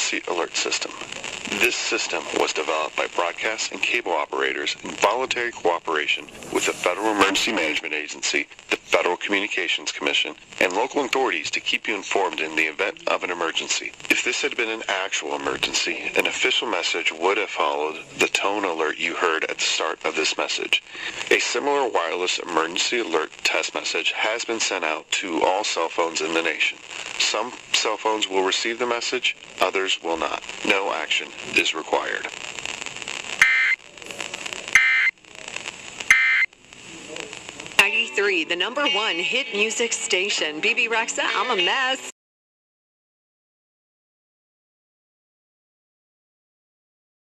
Emergency Alert System. This system was developed by broadcast and cable operators in voluntary cooperation with the Federal Emergency Management Agency, the Federal Communications Commission, and local authorities to keep you informed in the event of an emergency. If this had been an actual emergency, an official message would have followed the tone alert you heard at the start of this message. A similar wireless emergency alert test message has been sent out to all cell phones in the nation. Some cell phones will receive the message, others will not. No action is required. The #1 hit music station. BB Rexa, I'm a mess.